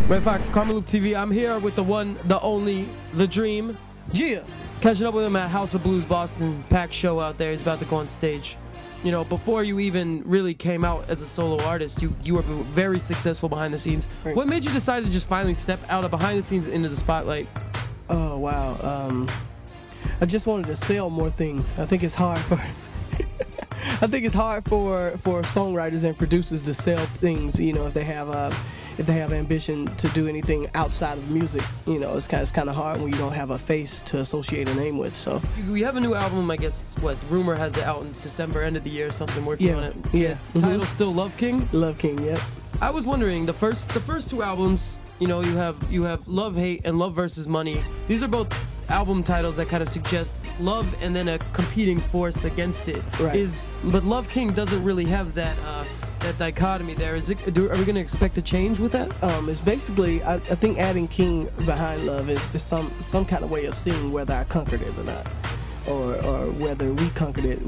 Red Foxx, KarmaloopTV. I'm here with the one, the only, the dream. Yeah. Catching up with him at House of Blues Boston, packed show out there. He's about to go on stage. You know, before you even really came out as a solo artist, you were very successful behind the scenes. Right. What made you decide to just finally step out of behind the scenes into the spotlight? Oh wow. I just wanted to sell more things. I think it's hard for I think it's hard for songwriters and producers to sell things. You know, if they have ambition to do anything outside of music, you know, it's kind of hard when you don't have a face to associate a name with. So we have a new album, I guess. What rumor has it out in December, end of the year or something? Working on it. Yeah. Title still Love King. Love King. Yep. I was wondering, the first two albums, you know, you have Love Hate and Love versus Money. These are both album titles that kind of suggest love and then a competing force against it. Right. But Love King doesn't really have that dichotomy there. Are we going to expect a change with that? It's basically, I think adding King behind Love is some kind of way of seeing whether I conquered it or not, or whether we conquered it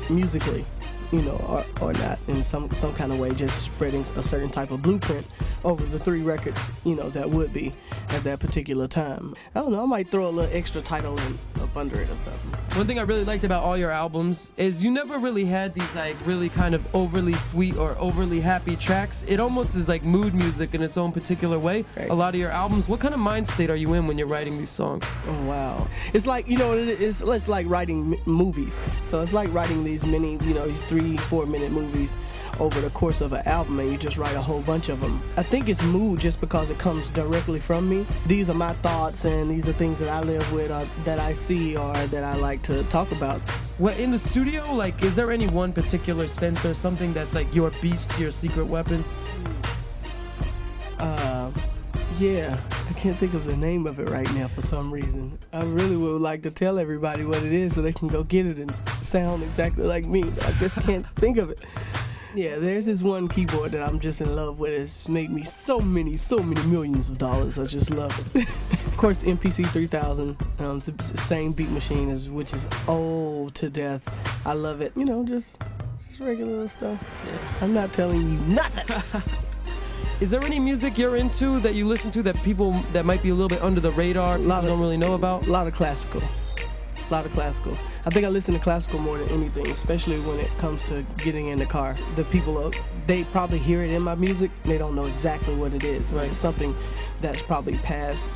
musically, you know, or not, in some kind of way, just spreading a certain type of blueprint over the 3 records, you know, that would be at that particular time. I don't know, I might throw a little extra title in up under it or something. One thing I really liked about all your albums is you never really had these like really kind of overly sweet or overly happy tracks. It almost is like mood music in its own particular way. Right. A lot of your albums, what kind of mind state are you in when you're writing these songs? Oh wow, it's like, you know, it's like writing movies. So it's like writing these many, you know, these 3-4 minute movies over the course of an album, and you just write a whole bunch of them. I think it's mood just because it comes directly from me. These are my thoughts, and these are things that I live with, or that I see, or that I like to talk about. Well, in the studio, like, is there any one particular synth or something that's like your beast, your secret weapon? Yeah, I can't think of the name of it right now for some reason. I really would like to tell everybody what it is so they can go get it and sound exactly like me, but I just can't think of it. Yeah, there's this one keyboard that I'm just in love with. It's made me so many millions of dollars. I just love it. Of course, MPC 3000, it's the same beat machine which is old to death. I love it. You know, just regular stuff. Yeah. I'm not telling you nothing. Is there any music you're into that you listen to that people that might be a little bit under the radar, people don't really know about? A lot of classical. I think I listen to classical more than anything, especially when it comes to getting in the car. The people, they probably hear it in my music, they don't know exactly what it is. Right? It's something that's probably past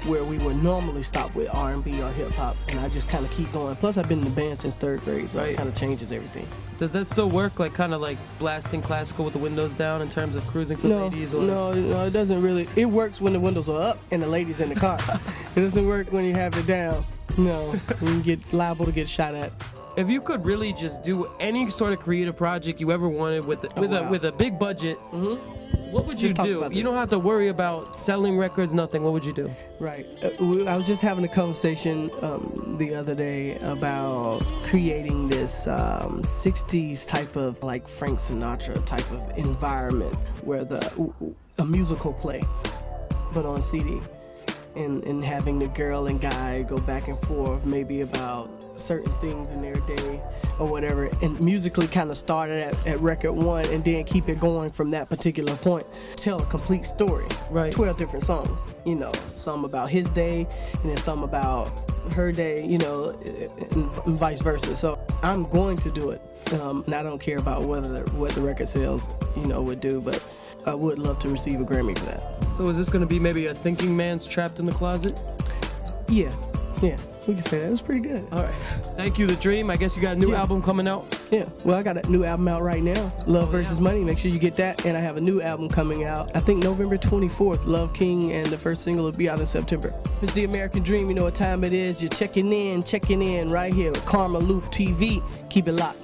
where we would normally stop with R&B or hip-hop, and I just kind of keep going. Plus, I've been in the band since 3rd grade, so it kind of changes everything. Does that still work, like kind of like blasting classical with the windows down in terms of cruising for ladies? Or? No, it doesn't really. It works when the windows are up and the ladies in the car. It doesn't work when you have it down. No, you get liable to get shot at. If you could really just do any sort of creative project you ever wanted with a big budget, what would you do? You don't have to worry about selling records, nothing. What would you do? Right. I was just having a conversation the other day about creating this 60s type of, like, Frank Sinatra type of environment where a musical play, but on CD. And having the girl and guy go back and forth maybe about certain things in their day or whatever, and musically kind of started at record 1 and then keep it going from that particular point. Tell a complete story. Right. 12 different songs, you know, some about his day and then some about her day, you know, and vice versa. So I'm going to do it, and I don't care about what the record sales, you know, would do, but I would love to receive a Grammy for that. So is this going to be maybe a thinking man's trapped in the closet? Yeah, we can say that. It was pretty good. All right. Thank you, The Dream. I guess you got a new album coming out? Yeah, well, I got a new album out right now, Love versus Money. Make sure you get that. And I have a new album coming out, I think November 24th, Love King, and the first single will be out in September. It's The American Dream. You know what time it is. You're checking in right here with KarmaloopTV. Keep it locked.